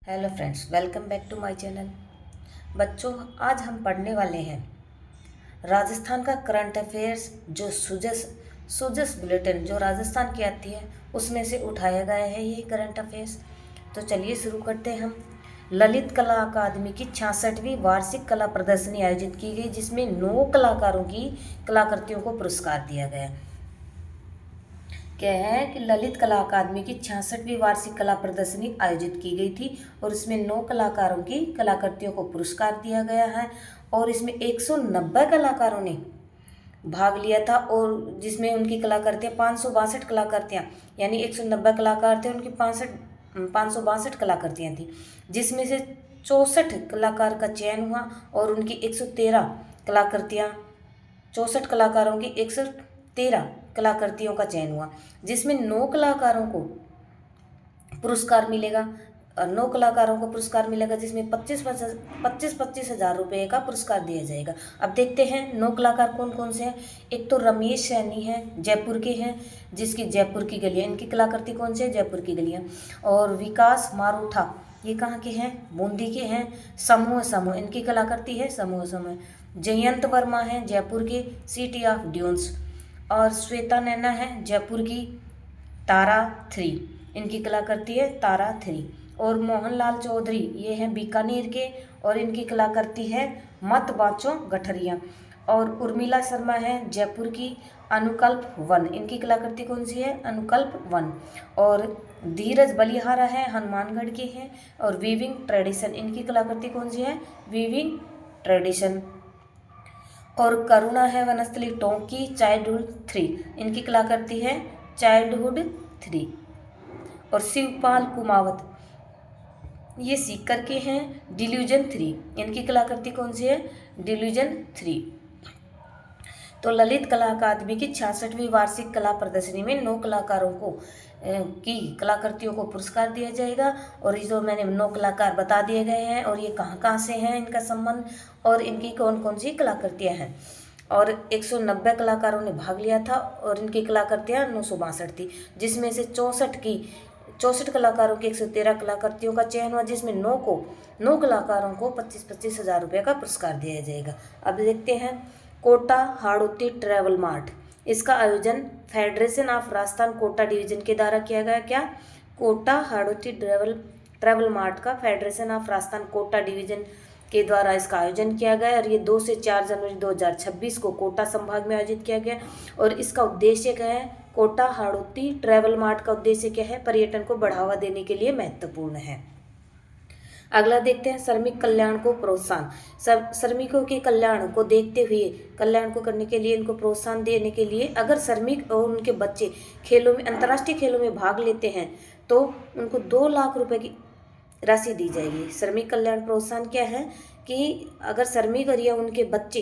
Hello friends, welcome back to my channel. बच्चों, आज हम पढ़ने वाले हैं राजस्थान का करंट अफेयर्स। जो सुजस बुलेटिन जो राजस्थान की आती है उसमें से उठाया गया है ये करंट अफेयर्स। तो चलिए शुरू करते हैं हम। ललित कला अकादमी की 66वीं वार्षिक कला प्रदर्शनी आयोजित की गई, जिसमें 9 कलाकारों की कलाकृतियों को पुरस्कार दिया गया। क्या है कि ललित कला अकादमी की 66वीं वार्षिक कला प्रदर्शनी आयोजित की गई थी और इसमें 9 कलाकारों की कलाकृतियों को पुरस्कार दिया गया है और इसमें 190 कलाकारों ने भाग लिया था और जिसमें उनकी कलाकृतियाँ 562 कलाकृतियाँ, यानी 190 कलाकार थे, उनकी 562 कलाकृतियाँ थी, जिसमें से 64 कलाकार का चयन हुआ और उनकी 113 कलाकृतियाँ 64 कलाकारों की 113 कलाकृतियों का चयन हुआ, जिसमें 9 कलाकारों को पुरस्कार मिलेगा। 9 कलाकारों को पुरस्कार मिलेगा, जिसमें 25 हज़ार रुपये का पुरस्कार दिया जाएगा। अब देखते हैं 9 कलाकार कौन कौन से हैं। एक तो रमेश सैनी हैं, जयपुर के हैं, जिसकी जयपुर की गलियाँ, इनकी कलाकृति कौन सी है? जयपुर की गलियाँ। और विकास मारूठा, ये कहाँ के हैं? बूंदी के हैं। समूह इनकी कलाकृति है समूह। जयंत वर्मा हैं जयपुर के, सिटी ऑफ ड्यून्स। और श्वेता नैना है जयपुर की, तारा 3, इनकी कलाकृति है तारा 3। और मोहनलाल चौधरी, ये हैं बीकानेर के और इनकी कलाकृति है मत बाँचो गठरियाँ। और उर्मिला शर्मा है जयपुर की, अनुकल्प 1, इनकी कलाकृति कौन सी है? अनुकल्प 1। और धीरज बलिहारा है, हनुमानगढ़ के हैं और वीविंग ट्रेडिशन, इनकी कलाकृति कौन सी है? Weaving tradition. और करुणा है वनस्थली टोंकी, चाइल्डहुड 3, इनकी कलाकृति है चाइल्डहुड 3। और शिवपाल कुमावत, ये सीकर के हैं, डिल्यूजन 3, इनकी कलाकृति कौन सी है? डिल्यूजन 3। तो ललित कला अकादमी की 66वीं वार्षिक कला प्रदर्शनी में 9 कलाकारों को की कलाकृतियों को पुरस्कार दिया जाएगा। और ये जो मैंने 9 कलाकार बता दिए गए हैं और ये कहाँ कहाँ से हैं, इनका संबंध और इनकी कौन कौन सी कलाकृतियाँ हैं। और 190 कलाकारों ने भाग लिया था और इनकी कलाकृतियाँ 962 थी, जिसमें से 64 कलाकारों की 113 कलाकृतियों का चयन हुआ, जिसमें 9 कलाकारों को 25 हज़ार रुपये का पुरस्कार दिया जाएगा। अब देखते हैं कोटा हाड़ौती ट्रैवल मार्ट, इसका आयोजन federation of Rajasthan Kota division के द्वारा किया गया। क्या? कोटा हाड़ौती ट्रैवल मार्ट का federation of Rajasthan Kota division के द्वारा इसका आयोजन किया गया और ये 2 से 4 जनवरी 2026 को कोटा संभाग में आयोजित किया गया। और इसका उद्देश्य क्या है? कोटा हाड़ौती ट्रैवल मार्ट का उद्देश्य क्या है? पर्यटन को बढ़ावा देने के लिए महत्वपूर्ण है। अगला देखते हैं श्रमिक कल्याण को प्रोत्साहन। श्रमिकों के कल्याण को देखते हुए, कल्याण को करने के लिए, इनको प्रोत्साहन देने के लिए अगर श्रमिक और उनके बच्चे खेलों में, अंतर्राष्ट्रीय खेलों में भाग लेते हैं तो उनको 2 लाख रुपए की राशि दी जाएगी। श्रमिक कल्याण प्रोत्साहन क्या है कि अगर श्रमिक और या उनके बच्चे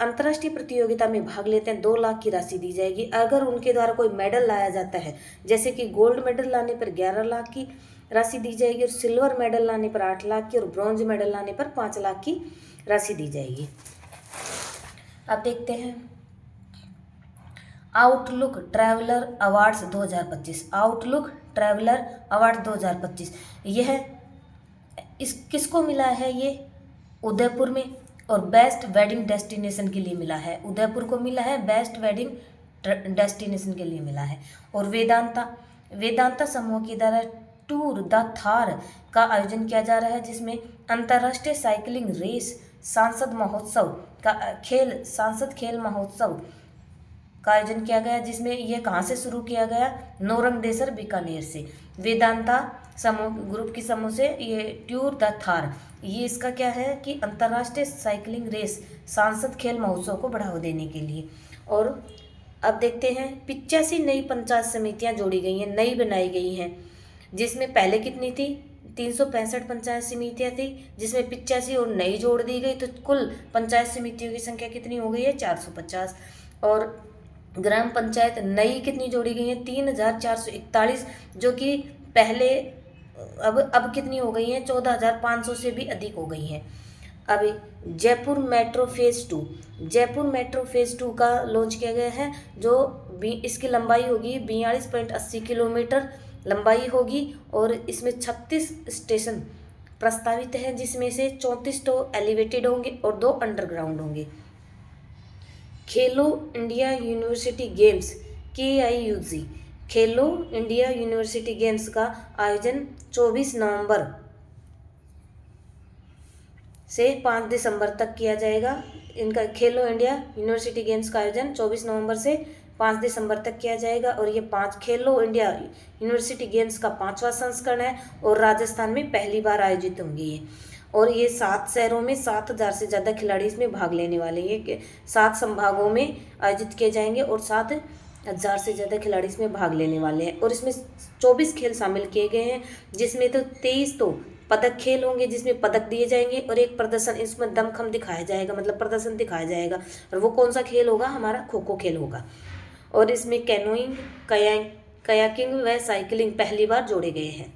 अंतर्राष्ट्रीय प्रतियोगिता में भाग लेते हैं 2 लाख की राशि दी जाएगी। अगर उनके द्वारा कोई मेडल लाया जाता है, जैसे कि गोल्ड मेडल लाने पर 11 लाख की राशि दी जाएगी और सिल्वर मेडल लाने पर 8 लाख की और ब्रॉन्ज मेडल लाने पर 5 लाख की राशि दी जाएगी। अब देखते हैं outlook traveller awards 2025। Outlook traveller award 2025 यह किसको मिला है? ये उदयपुर में, और बेस्ट वेडिंग डेस्टिनेशन के लिए मिला है। उदयपुर को मिला है, बेस्ट वेडिंग डेस्टिनेशन के लिए मिला है। और वेदांता समूह के द्वारा टूर द थार का आयोजन किया जा रहा है, जिसमें अंतर्राष्ट्रीय साइकिलिंग रेस सांसद खेल महोत्सव का आयोजन किया गया, जिसमें यह कहाँ से शुरू किया गया? नौरंगदेसर बीकानेर से। वेदांता समूह ग्रुप की समूह से ये टूर द थार, ये इसका क्या है कि अंतर्राष्ट्रीय साइकिलिंग रेस सांसद खेल महोत्सव को बढ़ावा देने के लिए। और अब देखते हैं 85 नई पंचायत समितियां जोड़ी गई हैं, नई बनाई गई हैं, जिसमें पहले कितनी थी? 365 पंचायत समितियां थी, जिसमें 85 और नई जोड़ दी गई, तो कुल पंचायत समितियों की संख्या कितनी हो गई है? 450। और ग्राम पंचायत नई कितनी जोड़ी गई है? 3441, जो कि पहले अब कितनी हो गई हैं? 14,500 से भी अधिक हो गई हैं। अब जयपुर मेट्रो फेज़ 2 का लॉन्च किया गया है, जो इसकी लंबाई होगी 42.80 किलोमीटर लंबाई होगी और इसमें 36 स्टेशन प्रस्तावित है, जिसमें से 34 तो एलिवेटेड होंगे और 2 अंडरग्राउंड होंगे। खेलो इंडिया यूनिवर्सिटी गेम्स KIUG खेलो इंडिया यूनिवर्सिटी गेम्स का आयोजन 24 नवंबर से 5 दिसंबर तक किया जाएगा। इनका खेलो इंडिया यूनिवर्सिटी गेम्स का आयोजन 24 नवंबर से 5 दिसंबर तक किया जाएगा और ये 5 खेलो इंडिया यूनिवर्सिटी गेम्स का 5वां संस्करण है और राजस्थान में पहली बार आयोजित होंगे ये। और ये 7 शहरों में 7000 से ज़्यादा खिलाड़ी इसमें भाग लेने वाले हैं। ये 7 संभागों में आयोजित किए जाएंगे और 7000 से ज़्यादा खिलाड़ी इसमें भाग लेने वाले हैं। और इसमें 24 खेल शामिल किए गए हैं, जिसमें तो 23 तो पदक खेल होंगे, जिसमें पदक दिए जाएंगे और एक प्रदर्शन, इसमें दमखम दिखाया जाएगा, मतलब प्रदर्शन दिखाया जाएगा। और वो कौन सा खेल होगा? हमारा खो खो खेल होगा। और इसमें कैनोइंग, कयाकिंग व साइकिलिंग पहली बार जोड़े गए हैं।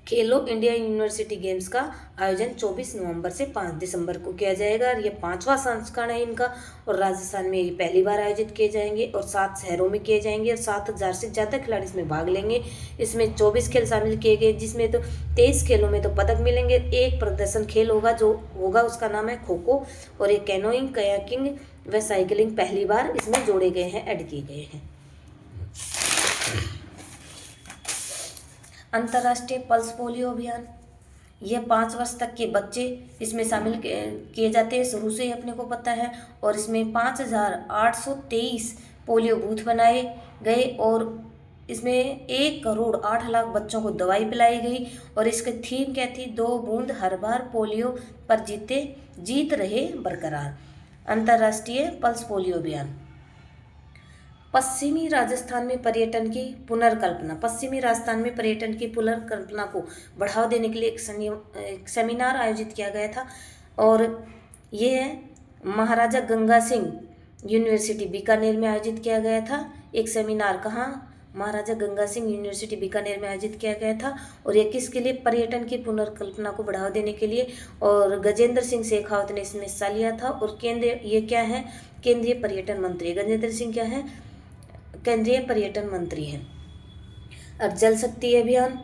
खेलो इंडिया यूनिवर्सिटी गेम्स का आयोजन 24 नवंबर से 5 दिसंबर को किया जाएगा और ये 5वां संस्करण है इनका। और राजस्थान में ये पहली बार आयोजित किए जाएंगे और 7 शहरों में किए जाएंगे और 7000 से ज़्यादा खिलाड़ी इसमें भाग लेंगे। इसमें 24 खेल शामिल किए गए, जिसमें तो 23 खेलों में तो पदक मिलेंगे। एक प्रदर्शन खेल होगा, जो होगा उसका नाम है खो खो। और ये कैनोइंग, कयाकिंग व साइकिलिंग पहली बार इसमें जोड़े गए हैं, ऐड किए गए हैं। अंतर्राष्ट्रीय पल्स पोलियो अभियान, यह 5 वर्ष तक के बच्चे इसमें शामिल किए जाते हैं, शुरू से ही अपने को पता है। और इसमें 5823 पोलियो बूथ बनाए गए और इसमें 1,08,00,000 बच्चों को दवाई पिलाई गई। और इसकी थीम क्या थी? 2 बूंद हर बार पोलियो पर जीत रहे बरकरार। अंतर्राष्ट्रीय पल्स पोलियो अभियान। पश्चिमी राजस्थान में पर्यटन की पुनर्कल्पना, पश्चिमी राजस्थान में पर्यटन की पुनर्कल्पना को बढ़ावा देने के लिए एक सेमिनार आयोजित किया गया था। और ये महाराजा गंगा सिंह यूनिवर्सिटी बीकानेर में आयोजित किया गया था। एक सेमिनार कहाँ? महाराजा गंगा सिंह यूनिवर्सिटी बीकानेर में आयोजित किया गया था। और ये किसके लिए? पर्यटन की पुनर्कल्पना को बढ़ावा देने के लिए। और गजेंद्र सिंह शेखावत ने इसमें हिस्सा लिया था। और ये क्या है? केंद्रीय पर्यटन मंत्री गजेंद्र सिंह क्या है? केंद्रीय पर्यटन मंत्री हैं। अब जल शक्ति अभियान,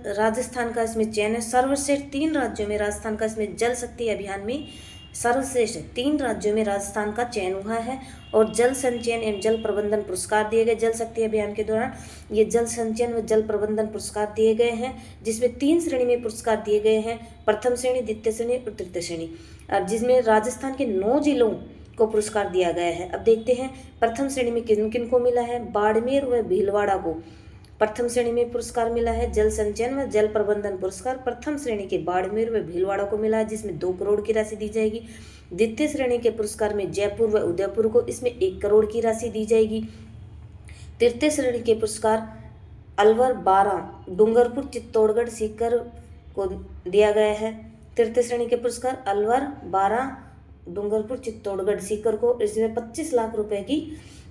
राजस्थान का इसमें चयन है। सर्वश्रेष्ठ 3 राज्यों में राजस्थान का इसमें जल शक्ति अभियान में सर्वश्रेष्ठ 3 राज्यों में राजस्थान का चयन हुआ है। और जल संचयन एवं जल प्रबंधन पुरस्कार दिए गए। जल शक्ति अभियान के दौरान ये जल संचयन व जल प्रबंधन पुरस्कार दिए गए हैं, जिसमें 3 श्रेणी में पुरस्कार दिए गए हैं, प्रथम श्रेणी, द्वितीय श्रेणी और तृतीय श्रेणी। और जिसमें राजस्थान के 9 जिलों को पुरस्कार दिया गया है। अब देखते हैं प्रथम श्रेणी में किन किन को मिला है। बाड़मेर व भीलवाड़ा को प्रथम श्रेणी में पुरस्कार मिला है। जल संचयन व जल प्रबंधन पुरस्कार प्रथम श्रेणी के बाड़मेर व भीलवाड़ा को मिला है, जिसमें 2 करोड़ की राशि दी जाएगी। द्वितीय श्रेणी के पुरस्कार में जयपुर व उदयपुर को, इसमें 1 करोड़ की राशि दी जाएगी। तृतीय श्रेणी के पुरस्कार अलवर, बारां, डूंगरपुर, चित्तौड़गढ़, सीकर को दिया गया है। तृतीय श्रेणी के पुरस्कार अलवर, बारां, डूंगरपुर, चित्तौड़गढ़, सीकर को, इसमें 25 लाख रुपए की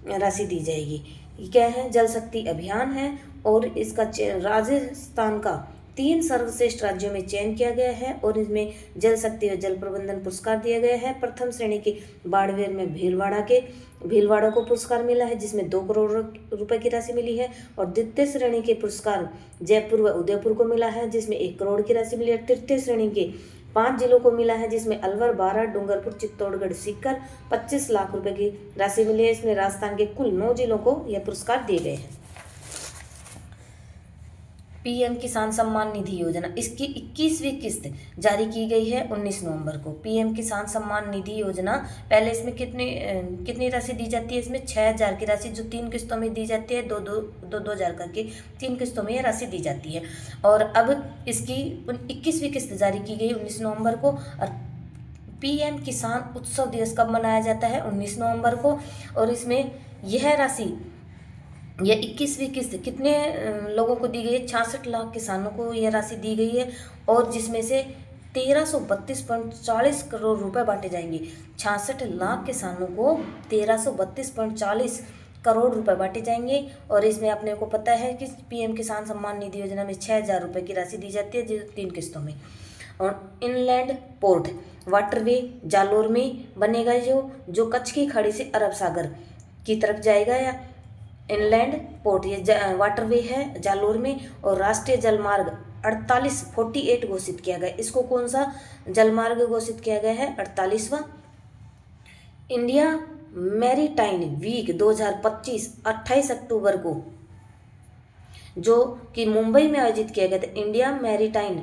राशि दी जाएगी। ये क्या है? जल शक्ति अभियान है। और इसका राजस्थान का 3 सर्वश्रेष्ठ राज्यों में चयन किया गया है और इसमें जल शक्ति और जल प्रबंधन पुरस्कार दिया गया है। प्रथम श्रेणी के बाड़मेर में भीलवाड़ा को पुरस्कार मिला है, जिसमें 2 करोड़ रुपए की राशि मिली है। और द्वितीय श्रेणी के पुरस्कार जयपुर व उदयपुर को मिला है, जिसमें 1 करोड़ की राशि मिली है। तृतीय श्रेणी के 5 जिलों को मिला है, जिसमें अलवर, बारां, डूंगरपुर, चित्तौड़गढ़, सीकर 25 लाख रुपए की राशि मिली है। इसमें राजस्थान के कुल 9 जिलों को यह पुरस्कार दिए गए हैं। पीएम किसान सम्मान निधि योजना, इसकी 21वीं किस्त जारी की गई है 19 नवंबर को। पीएम किसान सम्मान निधि योजना, पहले इसमें कितनी राशि दी जाती है? इसमें 6000 की राशि जो 3 किस्तों में दी जाती है, 2-2 करके 3 किस्तों में यह राशि दी जाती है। और अब इसकी 21वीं किस्त जारी की गई 19 नवंबर को। और पीएम किसान उत्सव दिवस कब मनाया जाता है? 19 नवंबर को। और इसमें यह राशि, यह 21वीं किस्त कितने लोगों को दी गई है? 66 लाख किसानों को यह राशि दी गई है। और जिसमें से 1332.40 करोड़ रुपए बांटे जाएंगे। 66 लाख किसानों को 1332.40 करोड़ रुपए बांटे जाएंगे। और इसमें अपने को पता है कि पीएम किसान सम्मान निधि योजना में 6000 रुपये की राशि दी जाती है, जो 3 किस्तों में। और इनलैंड पोर्ट वाटरवे जालोर में बनेगा, जो कच्छ की खाड़ी से अरब सागर की तरफ जाएगा। या इनलैंड पोर्ट ये वाटरवे है जालोर में। और राष्ट्रीय जलमार्ग 48 घोषित किया गया। इसको कौन सा जलमार्ग घोषित किया गया है? 48वां। इंडिया मैरीटाइम वीक 2025 28 अक्टूबर को जो कि मुंबई में आयोजित किया गया था। इंडिया मैरीटाइम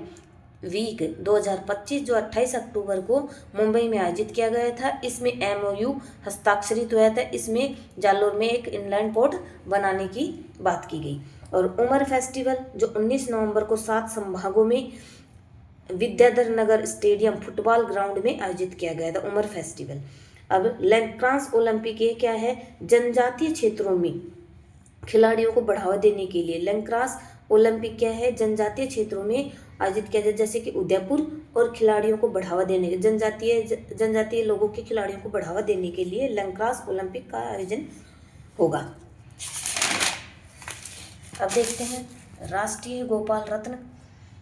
वीक 2025 जो 28 अक्टूबर को मुंबई में आयोजित किया गया था। इसमें MOU हस्ताक्षरित हुआ था। इसमें जालोर में एक इनलैंड पोर्ट बनाने की बात की गई। और उमर फेस्टिवल जो 19 नवंबर को 7 संभागों में Vidyadhar Nagar stadium football ground में आयोजित किया गया था उमर फेस्टिवल। अब लैक्रांस ओलंपिक ये क्या है? जनजातीय क्षेत्रों में खिलाड़ियों को बढ़ावा देने के लिए लैक्रांस ओलंपिक क्या है? जनजातीय क्षेत्रों में आयोजित किया जाए, जैसे कि उदयपुर, और खिलाड़ियों को बढ़ावा देने के जनजातीय लोगों के खिलाड़ियों को बढ़ावा देने के लिए लैक्रांस ओलंपिक का आयोजन होगा। अब देखते हैं राष्ट्रीय गोपाल रत्न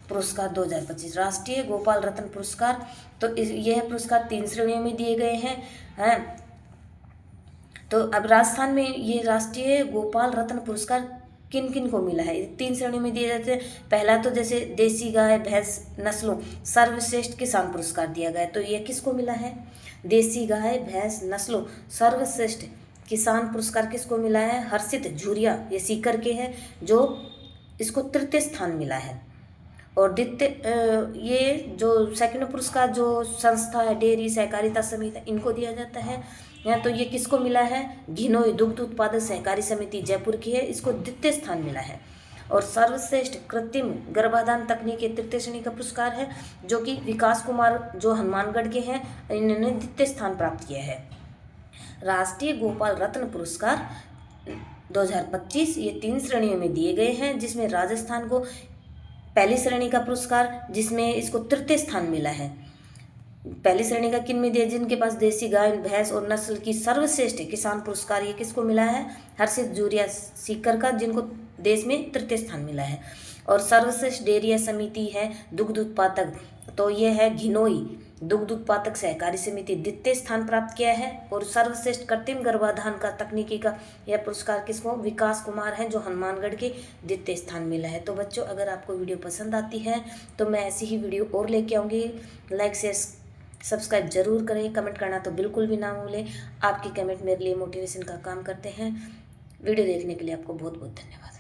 पुरस्कार 2025। राष्ट्रीय गोपाल रत्न पुरस्कार, तो यह पुरस्कार 3 श्रेणियों में दिए गए हैं। तो अब राजस्थान में ये राष्ट्रीय गोपाल रत्न पुरस्कार किन किन को मिला है? 3 श्रेणी में दिए जाते हैं। पहला तो जैसे देसी गाय भैंस नस्लों सर्वश्रेष्ठ किसान पुरस्कार दिया गया है। तो ये किसको मिला है? देसी गाय भैंस नस्लों सर्वश्रेष्ठ किसान पुरस्कार किसको मिला है? हर्षित झुरिया, ये सीकर के हैं, जो इसको 3य स्थान मिला है। और द्वितीय ये जो सेकंड पुरस्कार जो संस्था है डेयरी सहकारिता समिति इनको दिया जाता है। यहाँ तो ये किसको मिला है? घिनोई दुग्ध उत्पादक सहकारी समिति जयपुर की है, इसको 2य स्थान मिला है। और सर्वश्रेष्ठ कृत्रिम गर्भाधान तकनीक 3य श्रेणी का पुरस्कार है, जो कि विकास कुमार जो हनुमानगढ़ के हैं, इन्होंने 2य स्थान प्राप्त किया है। राष्ट्रीय गोपाल रत्न पुरस्कार 2025 ये 3 श्रेणियों में दिए गए हैं, जिसमें राजस्थान को पहली श्रेणी का पुरस्कार जिसमें इसको 3य स्थान मिला है। पहली श्रेणी का किन में दिया? जिनके पास देसी गाय भैंस और नस्ल की सर्वश्रेष्ठ किसान पुरस्कार, ये किसको मिला है? हर्षित झुरिया सीकर का, जिनको देश में 3य स्थान मिला है। और सर्वश्रेष्ठ डेयरी समिति है दुग्ध उत्पादक, तो ये है घिनोई दुग्ध उत्पादक सहकारी समिति 2य स्थान प्राप्त किया है। और सर्वश्रेष्ठ कृत्रिम गर्भाधान का तकनीकी का यह पुरस्कार किसको? विकास कुमार हैं, जो हनुमानगढ़ के 2य स्थान मिला है। तो बच्चों, अगर आपको वीडियो पसंद आती है तो मैं ऐसी ही वीडियो और लेके आऊँगी। लाइक शेयर सब्सक्राइब जरूर करें, कमेंट करना तो बिल्कुल भी ना भूलें। आपकी कमेंट मेरे लिए मोटिवेशन का काम करते हैं। वीडियो देखने के लिए आपको बहुत बहुत धन्यवाद।